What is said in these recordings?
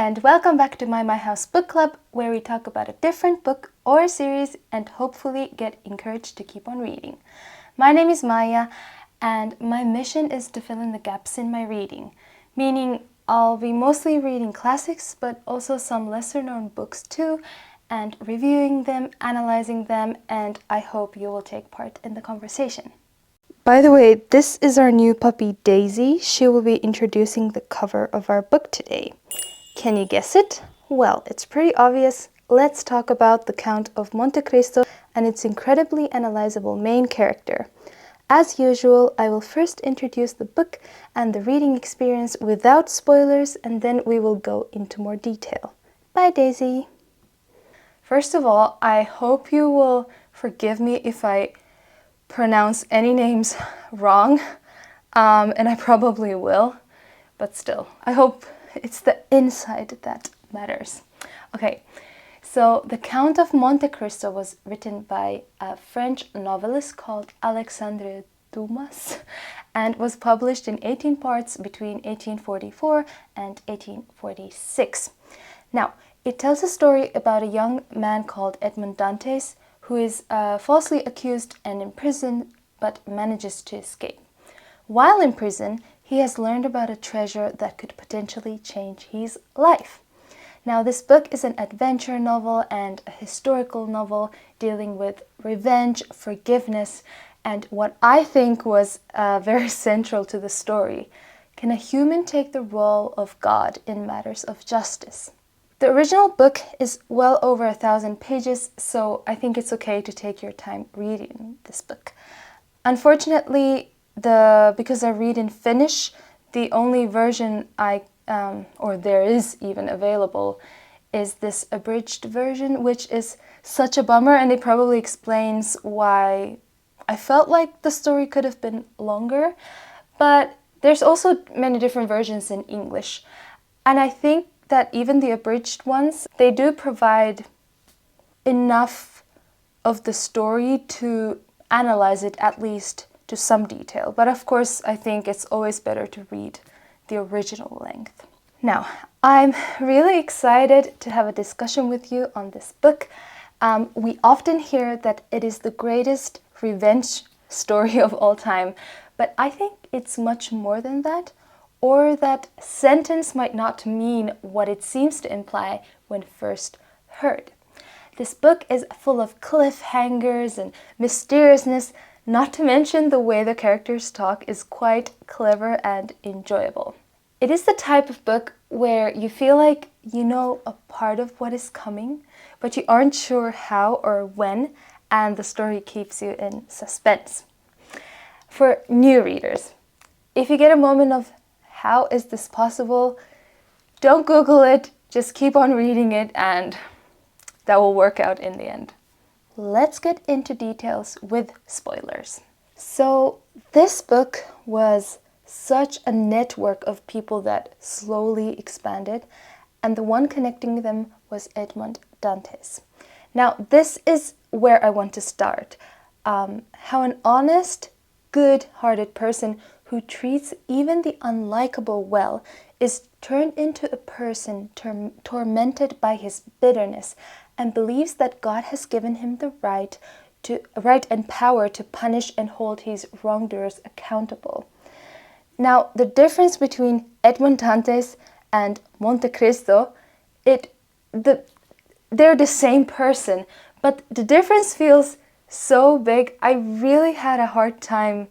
and welcome back to My House Book Club, where we talk about a different book or series and hopefully get encouraged to keep on reading. My name is Maya, and my mission is to fill in the gaps in my reading, meaning I'll be mostly reading classics, but also some lesser-known books too, and reviewing them, analyzing them, and I hope you will take part in the conversation. By the way, this is our new puppy Daisy. She will be introducing the cover of our book today. Can you guess it? Well, it's pretty obvious. Let's talk about the Count of Monte Cristo and its incredibly analyzable main character. As usual, I will first introduce the book and the reading experience without spoilers, and then we will go into more detail. Bye, Daisy! First of all, I hope you will forgive me if I pronounce any names wrong, and I probably will, but still, I hope it's the inside that matters. Okay, so The Count of Monte Cristo was written by a French novelist called Alexandre Dumas and was published in 18 parts between 1844 and 1846. Now, it tells a story about a young man called Edmond Dantes who is falsely accused and imprisoned but manages to escape. While in prison, he has learned about a treasure that could potentially change his life. Now, this book is an adventure novel and a historical novel dealing with revenge, forgiveness, and what I think was very central to the story. Can a human take the role of God in matters of justice? The original book is well over 1,000 pages, so I think it's okay to take your time reading this book. Unfortunately, because I read in Finnish, the only version or there is even available, is this abridged version, which is such a bummer, and it probably explains why I felt like the story could have been longer. But there's also many different versions in English, and I think that even the abridged ones, they do provide enough of the story to analyze it at least to some detail. But of course, I think it's always better to read the original length. Now, I'm really excited to have a discussion with you on this book. We often hear that it is the greatest revenge story of all time, but I think it's much more than that, or that sentence might not mean what it seems to imply when first heard. This book is full of cliffhangers and mysteriousness, not to mention the way the characters talk is quite clever and enjoyable. It is the type of book where you feel like you know a part of what is coming, but you aren't sure how or when, and the story keeps you in suspense. For new readers, if you get a moment of how is this possible, don't Google it, just keep on reading it, and that will work out in the end. Let's get into details with spoilers. So this book was such a network of people that slowly expanded, and the one connecting them was Edmond Dantes. Now, this is where I want to start. How an honest, good-hearted person who treats even the unlikable well is turned into a person tormented by his bitterness and believes that God has given him the right and power to punish and hold his wrongdoers accountable. Now, the difference between Edmond Dantes and Monte Cristo, they're the same person, but the difference feels so big. I really had a hard time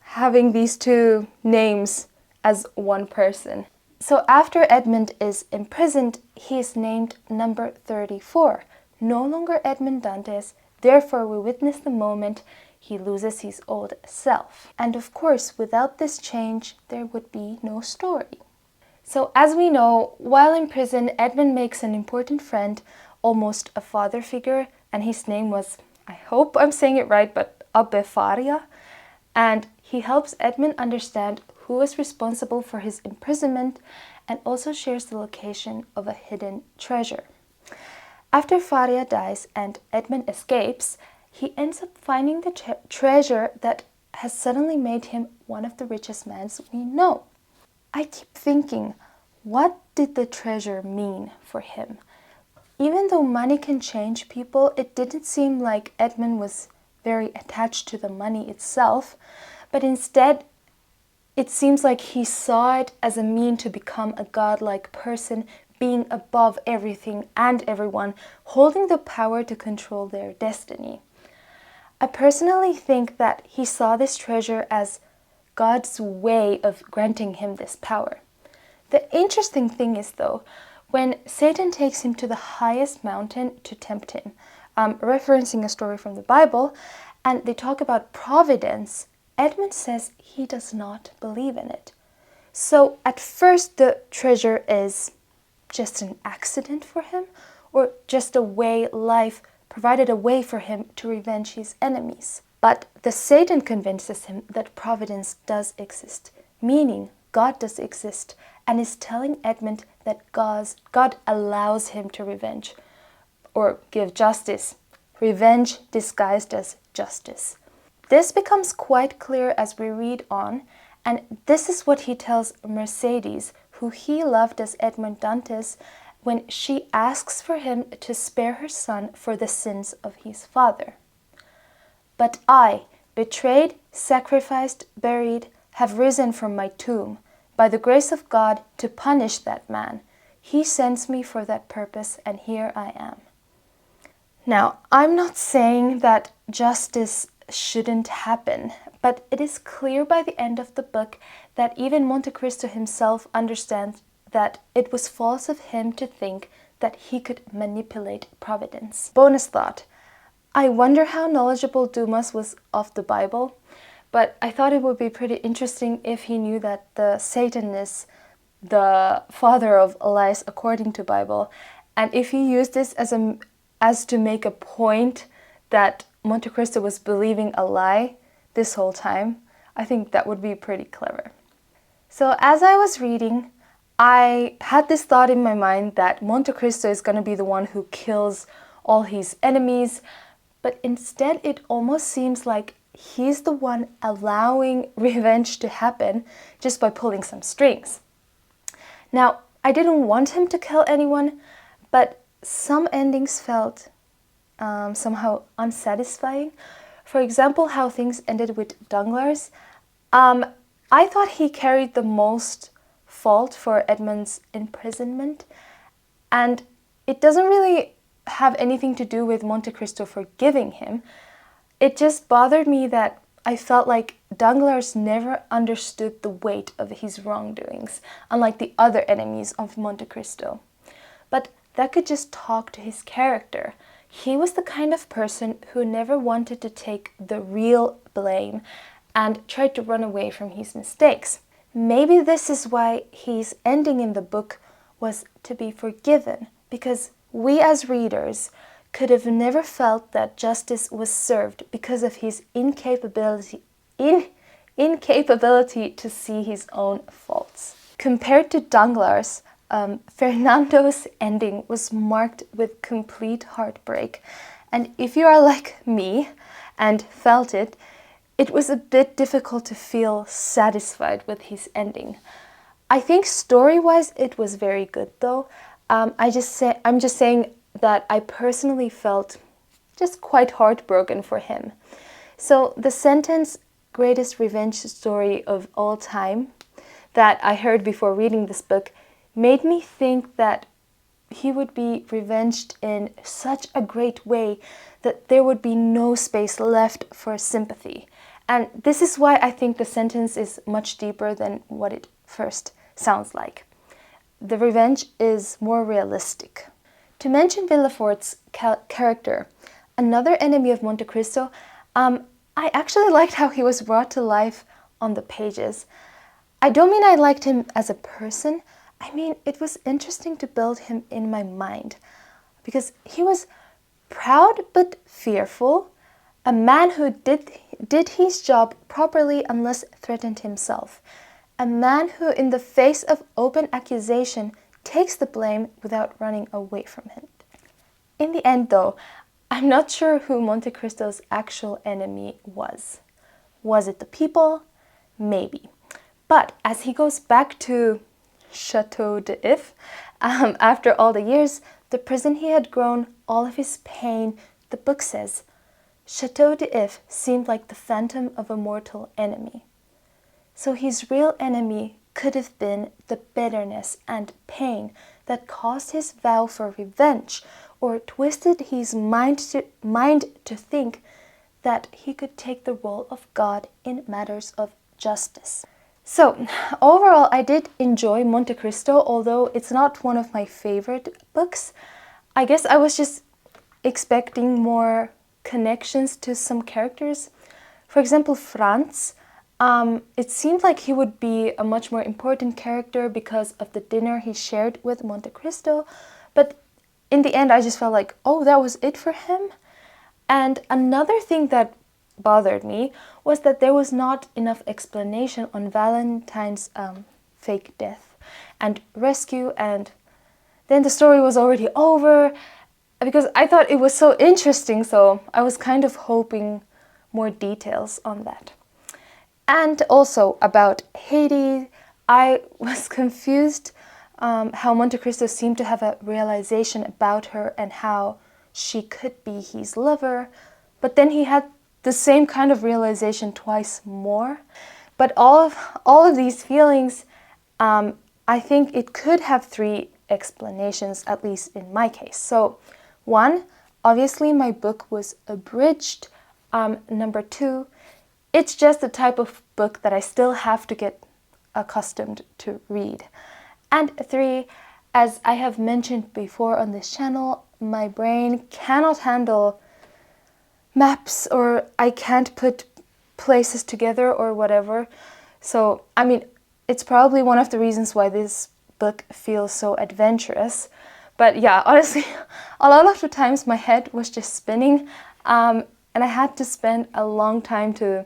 having these two names as one person. So after Edmund is imprisoned, he is named number 34, no longer Edmond Dantes. Therefore, we witness the moment he loses his old self. And of course, without this change, there would be no story. So as we know, while in prison, Edmund makes an important friend, almost a father figure, and his name was, I hope I'm saying it right, but Abbe Faria. And he helps Edmund understand who is responsible for his imprisonment and also shares the location of a hidden treasure. After Faria dies and Edmund escapes, he ends up finding the treasure that has suddenly made him one of the richest men we know. I keep thinking, What did the treasure mean for him? Even though money can change people, it didn't seem like Edmund was very attached to the money itself, but instead it seems like he saw it as a mean to become a godlike person, being above everything and everyone, holding the power to control their destiny. I personally think that he saw this treasure as God's way of granting him this power. The interesting thing is, though, when Satan takes him to the highest mountain to tempt him, referencing a story from the Bible, and they talk about providence, Edmund says he does not believe in it. So at first the treasure is just an accident for him, or just a way life provided a way for him to revenge his enemies. But the Satan convinces him that providence does exist, meaning God does exist, and is telling Edmund that God allows him to revenge, or give justice. Revenge disguised as justice. This becomes quite clear as we read on, and this is what he tells Mercedes, who he loved as Edmund Dantes, when she asks for him to spare her son for the sins of his father. But I, betrayed, sacrificed, buried, have risen from my tomb, by the grace of God, to punish that man. He sends me for that purpose, and here I am. Now, I'm not saying that justice shouldn't happen, but it is clear by the end of the book that even Monte Cristo himself understands that it was false of him to think that he could manipulate providence. Bonus thought. I wonder how knowledgeable Dumas was of the Bible, but I thought it would be pretty interesting if he knew that the Satan is the father of lies according to Bible, and if he used this as to make a point that Monte Cristo was believing a lie this whole time. I think that would be pretty clever. So as I was reading, I had this thought in my mind that Monte Cristo is going to be the one who kills all his enemies, but instead it almost seems like he's the one allowing revenge to happen just by pulling some strings. Now, I didn't want him to kill anyone, but some endings felt somehow unsatisfying. For example, how things ended with Danglars. I thought he carried the most fault for Edmund's imprisonment, and it doesn't really have anything to do with Monte Cristo forgiving him. It just bothered me that I felt like Danglars never understood the weight of his wrongdoings, unlike the other enemies of Monte Cristo. But that could just talk to his character. He was the kind of person who never wanted to take the real blame and tried to run away from his mistakes. Maybe this is why his ending in the book was to be forgiven, because we as readers could have never felt that justice was served because of his incapability to see his own faults. Compared to Danglars, Fernando's ending was marked with complete heartbreak, and if you are like me and felt it, it was a bit difficult to feel satisfied with his ending. I think story-wise it was very good though. I'm just saying that I personally felt just quite heartbroken for him. So the sentence, greatest revenge story of all time, that I heard before reading this book made me think that he would be revenged in such a great way that there would be no space left for sympathy. And this is why I think the sentence is much deeper than what it first sounds like. The revenge is more realistic. To mention Villafort's character, another enemy of Monte Cristo, I actually liked how he was brought to life on the pages. I don't mean I liked him as a person, I mean it was interesting to build him in my mind, because he was proud but fearful, a man who did his job properly unless threatened himself, a man who in the face of open accusation takes the blame without running away from it. In the end though, I'm not sure who Monte Cristo's actual enemy was. Was it the people? Maybe. But as he goes back to Chateau d'If. After all the years, the prison he had grown, all of his pain, the book says, Chateau d'If seemed like the phantom of a mortal enemy. So his real enemy could have been the bitterness and pain that caused his vow for revenge, or twisted his mind to think that he could take the role of God in matters of justice. So, overall, I did enjoy Monte Cristo, although it's not one of my favorite books. I guess I was just expecting more connections to some characters. For example, Franz. It seemed like he would be a much more important character because of the dinner he shared with Monte Cristo, but in the end I just felt like, oh, that was it for him. And another thing that bothered me was that there was not enough explanation on Valentine's fake death and rescue, and then the story was already over because I thought it was so interesting, so I was kind of hoping more details on that. And also about Haiti, I was confused how Monte Cristo seemed to have a realization about her and how she could be his lover, but then he had the same kind of realization twice more. But all of these feelings, I think it could have three explanations, at least in my case. So, one, obviously my book was abridged. Number two, it's just the type of book that I still have to get accustomed to read. And three, as I have mentioned before on this channel, my brain cannot handle maps, or I can't put places together or whatever. So, I mean, it's probably one of the reasons why this book feels so adventurous. But yeah, honestly, a lot of the times my head was just spinning, and I had to spend a long time to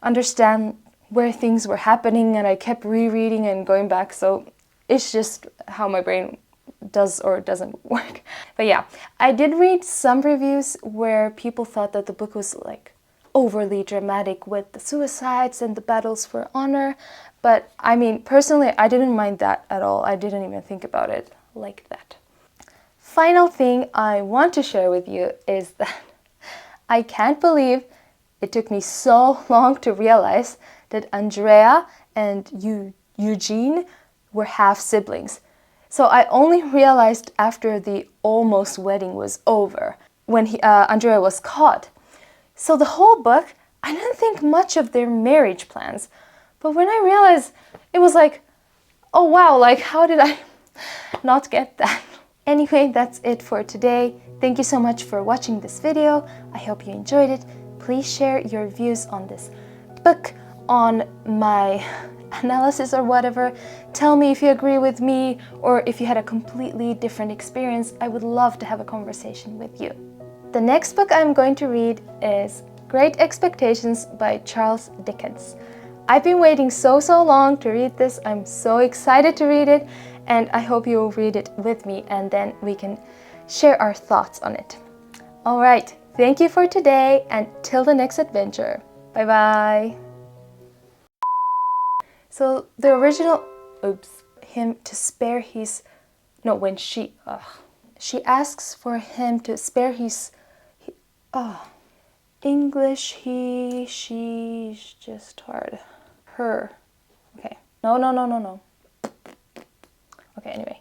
understand where things were happening, and I kept rereading and going back. So it's just how my brain does or doesn't work. But yeah, I did read some reviews where people thought that the book was like overly dramatic with the suicides and the battles for honor. But I mean, personally, I didn't mind that at all. I didn't even think about it like that. Final thing I want to share with you is that I can't believe it took me so long to realize that Andrea and Eugene were half siblings. So I only realized after the almost wedding was over, when Andrea was caught. So the whole book, I didn't think much of their marriage plans. But when I realized, it was like, oh wow, like how did I not get that? Anyway, that's it for today. Thank you so much for watching this video. I hope you enjoyed it. Please share your views on this book, on my analysis or whatever. Tell me if you agree with me or if you had a completely different experience. I would love to have a conversation with you. The next book I'm going to read is Great Expectations by Charles Dickens. I've been waiting so long to read this. I'm so excited to read it, and I hope you will read it with me, and then we can share our thoughts on it. All right, thank you for today, and till the next adventure. Bye bye. So the original, him to spare his, no, when she asks for him to spare his, English, he, she's just hard. Her, okay, no. Okay, anyway.